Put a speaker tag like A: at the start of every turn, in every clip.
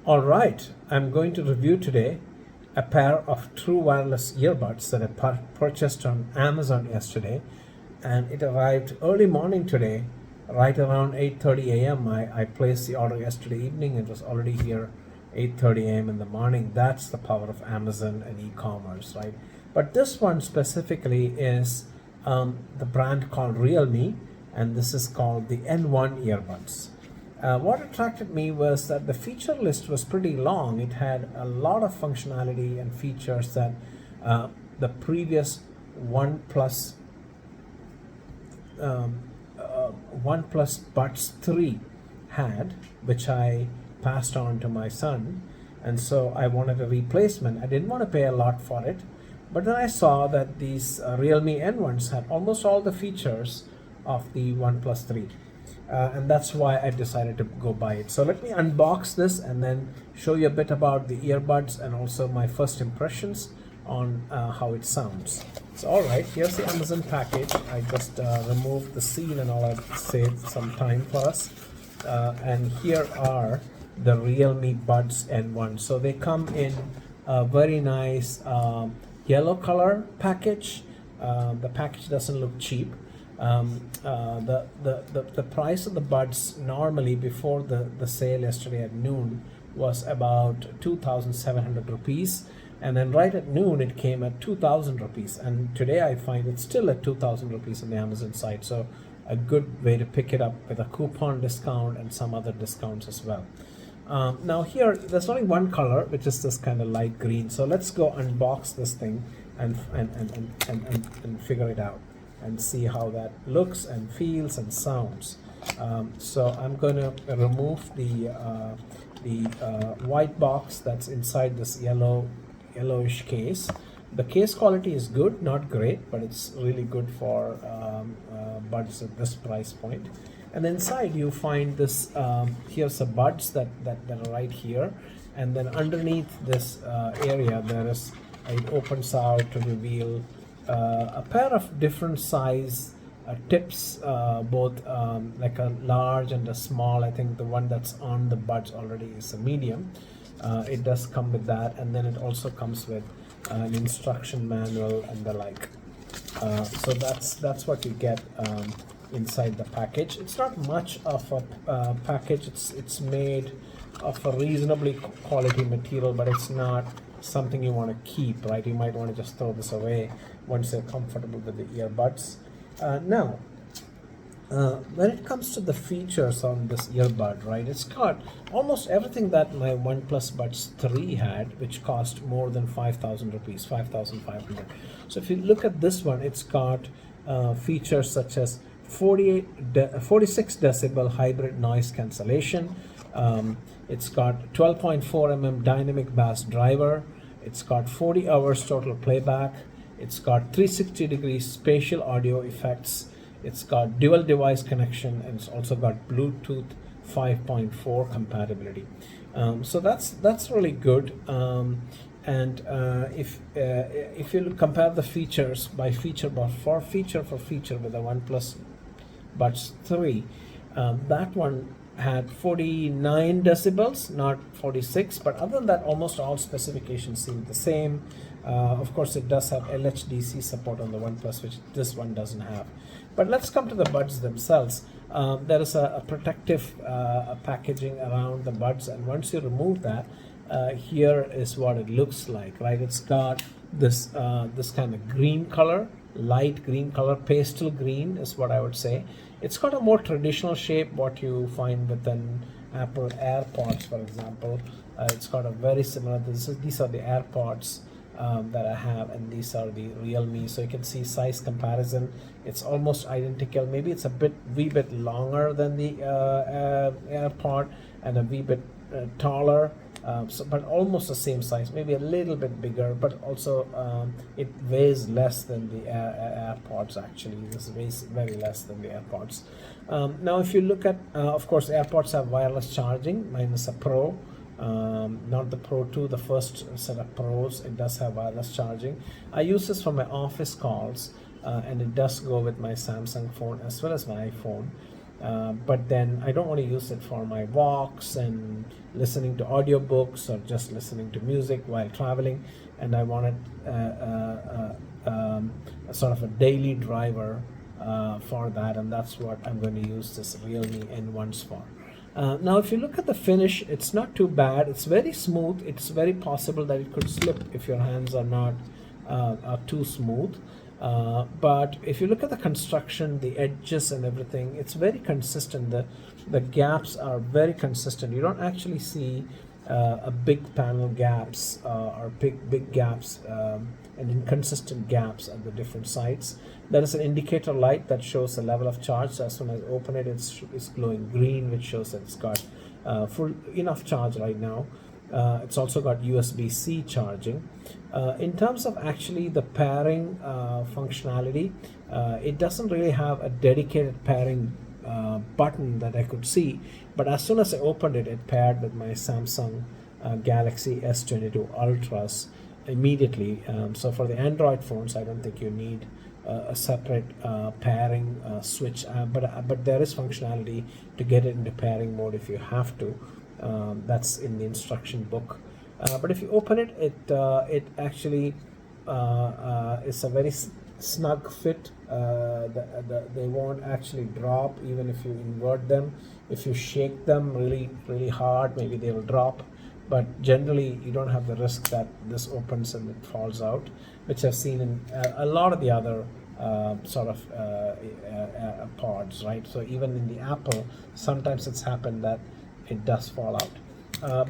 A: All right, I'm going to review today a pair of true wireless earbuds that I purchased on Amazon yesterday, and it arrived early morning today, right around 8:30 a.m. I placed the order yesterday evening. It was already here 8:30 a.m. in the morning. That's the power of Amazon and e-commerce, right? But this one specifically is the brand called Realme, and this is called the N1 earbuds. What attracted me was that the feature list was pretty long. It had a lot of functionality and features that the previous OnePlus OnePlus Buds 3 had, which I passed on to my son, and so I wanted a replacement. I didn't want to pay a lot for it, but then I saw that these Realme N1s had almost all the features of the OnePlus 3. And that's why I decided to go buy it. So let me unbox this and then show you a bit about the earbuds and also my first impressions on how it sounds. So all right, here's the Amazon package. I just removed the seal and all. I've saved some time for us. And here are the Realme Buds N1. So they come in a very nice yellow color package. The package doesn't look cheap. The price of the buds normally before the sale yesterday at noon was about 2,700 rupees, and then right at noon it came at 2,000 rupees, and today I find it's still at 2,000 rupees on the Amazon site. So a good way to pick it up with a coupon discount and some other discounts as well. Now here there's only one color, which is this kind of light green. So let's go unbox this thing and figure it out and see how that looks and feels and sounds. So I'm going to remove the white box that's inside this yellowish case. The case quality is good, not great, but it's really good for buds at this price point. And inside you find this, here's the buds that are right here, and then underneath this area there is, it opens out to reveal a pair of different size tips, both like a large and a small. I think the one that's on the buds already is a medium. It does come with that, and then it also comes with an instruction manual and the like. So that's what you get inside the package. It's not much of a package. It's made of a reasonably quality material, but it's not something you want to keep, right? You might want to just throw this away once you're comfortable with the earbuds. Now, when it comes to the features on this earbud, right, it's got almost everything that my OnePlus Buds 3 had, which cost more than 5,000 rupees, 5,500. So if you look at this one, it's got features such as 46 decibel hybrid noise cancellation. It's got 12.4 mm dynamic bass driver. It's got 40 hours total playback. It's got 360 degrees spatial audio effects. It's got dual device connection, and it's also got Bluetooth 5.4 compatibility. So that's really good. And if you compare the features by feature, but for feature with the OnePlus Buds 3, that one had 49 decibels, not 46, but other than that, almost all specifications seem the same. Of course, it does have LHDC support on the OnePlus, which this one doesn't have. But let's come to the buds themselves. There is a protective packaging around the buds, and once you remove that, here is what it looks like, right? It's got this this kind of green color, light green color, pastel green is what I would say. It's got a more traditional shape, what you find with an Apple AirPods, for example. It's got a very similar, these are the AirPods that I have, and these are the Realme. So you can see size comparison. It's almost identical. Maybe it's a wee bit longer than the AirPod, and a wee bit taller. But almost the same size, maybe a little bit bigger, but also it weighs less than the AirPods. Actually, this weighs very less than the AirPods. Now if you look at, of course, AirPods have wireless charging. Mine is a Pro, not the Pro 2, the first set of Pros. It does have wireless charging. I use this for my office calls, and it does go with my Samsung phone as well as my iPhone. But then I don't want to use it for my walks and listening to audiobooks or just listening to music while traveling, and I wanted a sort of a daily driver for that, and that's what I'm going to use this Realme N1s for. Now, if you look at the finish, it's not too bad. It's very smooth. It's very possible that it could slip if your hands are not are too smooth. But if you look at the construction, the edges and everything, it's very consistent. The gaps are very consistent. You don't actually see a big panel gaps or big gaps and inconsistent gaps at the different sides. There is an indicator light that shows the level of charge. So as soon as I open it, it's glowing green, which shows that it's got full enough charge right now. It's also got USB-C charging. In terms of actually the pairing functionality, it doesn't really have a dedicated pairing button that I could see, but as soon as I opened it, it paired with my Samsung Galaxy S22 Ultras immediately. So for the Android phones, I don't think you need a separate pairing switch, but there is functionality to get it into pairing mode if you have to. That's in the instruction book. But if you open it, it actually is a very snug fit. They won't actually drop even if you invert them. If you shake them really hard, maybe they will drop. But generally, you don't have the risk that this opens and it falls out, which I've seen in a lot of the other sort of pods, right? So even in the Apple, sometimes it's happened that it does fall out.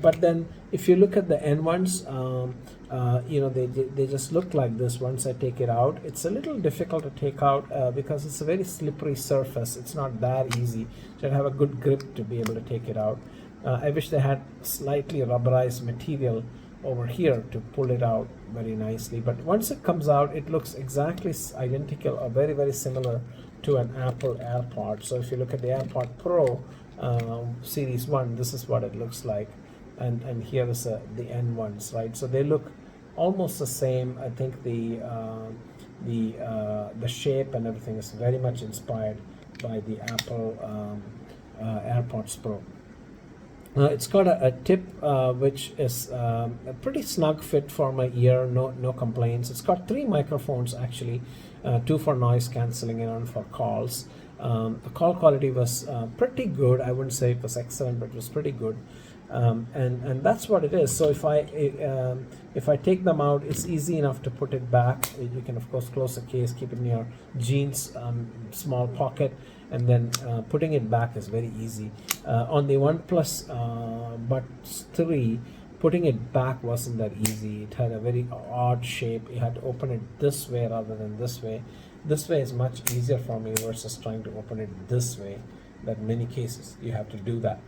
A: But then if you look at the N1s, they just look like this. Once I take it out, it's a little difficult to take out because it's a very slippery surface. It's not that easy. So you have a good grip to be able to take it out. I wish they had slightly rubberized material over here to pull it out very nicely. But once it comes out, it looks exactly identical or very similar to an Apple AirPod. So if you look at the AirPod Pro Series 1, this is what it looks like, and here is the N1s, right? So they look almost the same. I think the shape and everything is very much inspired by the Apple AirPods Pro. It's got a tip which is a pretty snug fit for my ear, no complaints. It's got 3 microphones actually, 2 for noise cancelling and 1 for calls. The call quality was pretty good. I wouldn't say it was excellent, but it was pretty good. And that's what it is. So if I take them out, it's easy enough to put it back. You can of course close the case, keep it in your jeans small pocket, and then putting it back is very easy. On the OnePlus Buds 3, putting it back wasn't that easy. It had a very odd shape. You had to open it this way rather than this way. This way is much easier for me versus trying to open it this way. That in many cases you have to do that.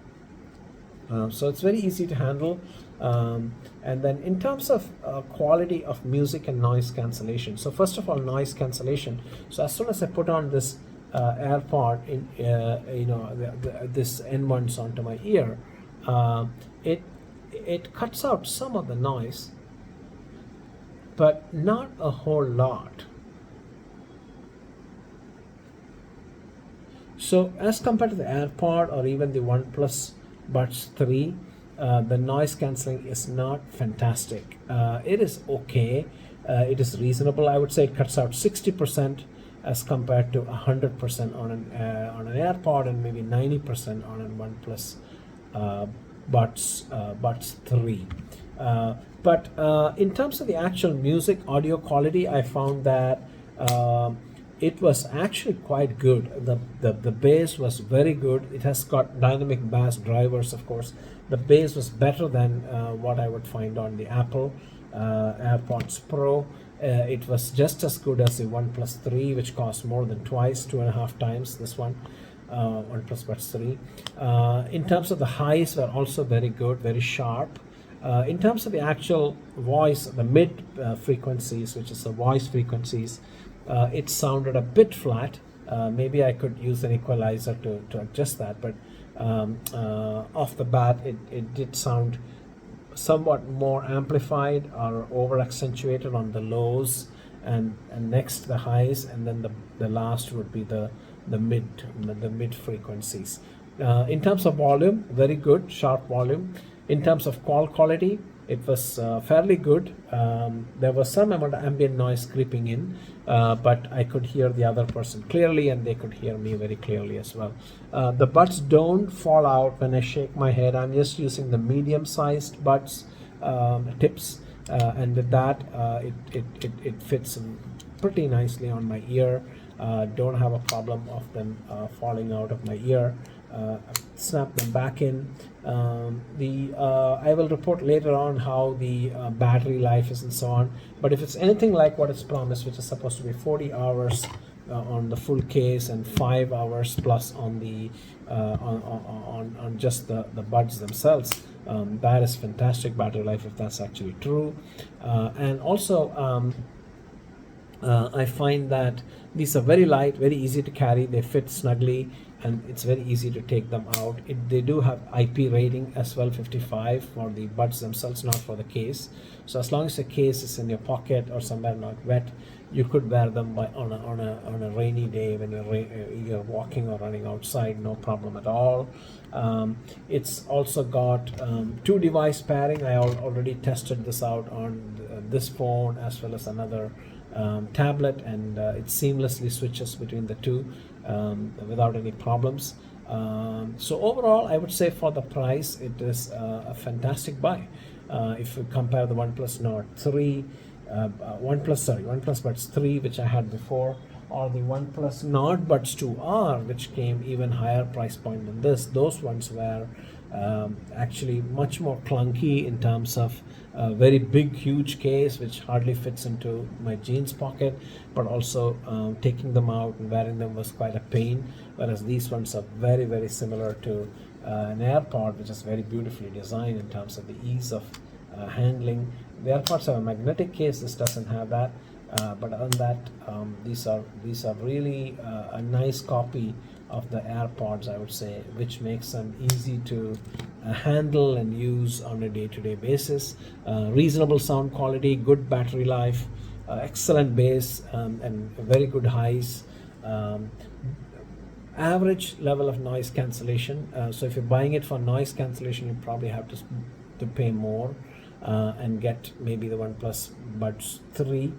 A: So it's very easy to handle. And then in terms of quality of music and noise cancellation. So first of all, noise cancellation. So as soon as I put on this AirPod, this N1s onto my ear, it cuts out some of the noise, but not a whole lot. So as compared to the AirPod or even the OnePlus Buds 3, the noise cancelling is not fantastic. It is okay. It is reasonable. I would say it cuts out 60% as compared to 100% on an AirPod and maybe 90% on an OnePlus Buds 3. But in terms of the actual music audio quality, I found that it was actually quite good. The bass was very good. It has got dynamic bass drivers, of course. The bass was better than what I would find on the Apple AirPods Pro. It was just as good as the OnePlus 3, which cost more than twice, 2.5 times this one, OnePlus Buds 3. In terms of the highs were also very good, very sharp. In terms of the actual voice, the mid frequencies, which is the voice frequencies, it sounded a bit flat. Maybe I could use an equalizer to adjust that, but off the bat it did sound somewhat more amplified or over accentuated on the lows, and next the highs, and then the last would be the the mid frequencies. In terms of volume, very good, sharp volume. In terms of call quality, it was fairly good. There was some amount of ambient noise creeping in, but I could hear the other person clearly, and they could hear me very clearly as well. The buds don't fall out when I shake my head. I'm just using the medium-sized buds tips, and with that, it fits in pretty nicely on my ear. Don't have a problem of them falling out of my ear. Snap them back in. I will report later on how the battery life is and so on. But if it's anything like what it's promised, which is supposed to be 40 hours on the full case and 5 hours plus on the on just the buds themselves, that is fantastic battery life if that's actually true. And also, I find that these are very light, very easy to carry. They fit snugly, and it's very easy to take them out. They do have IP rating as well, 55 for the buds themselves, not for the case. So as long as the case is in your pocket or somewhere not wet, you could wear them on a rainy day when you're walking or running outside, no problem at all. It's also got 2 device pairing. I already tested this out on this phone as well as another tablet, and it seamlessly switches between the two without any problems. So overall, I would say for the price, it is a fantastic buy. If you compare the OnePlus Nord 3, OnePlus Buds 3, which I had before, or the OnePlus Nord Buds 2R, which came even higher price point than this. Those ones were actually much more clunky in terms of a very big, huge case, which hardly fits into my jeans pocket, but also taking them out and wearing them was quite a pain, whereas these ones are very, very similar to an AirPod, which is very beautifully designed in terms of the ease of handling. The AirPods have a magnetic case. This doesn't have that, but other than that, these are really a nice copy of the AirPods, I would say, which makes them easy to handle and use on a day-to-day basis. Reasonable sound quality, good battery life, excellent bass, and very good highs. Average level of noise cancellation. So if you're buying it for noise cancellation, you probably have to pay more and get maybe the OnePlus Buds 3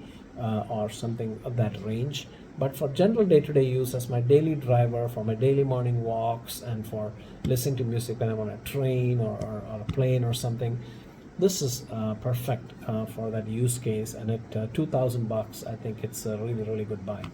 A: or something of that range. But for general day-to-day use, as my daily driver, for my daily morning walks, and for listening to music when I'm on a train or a plane or something, this is perfect for that use case. And at $2,000, I think it's a really, really good buy.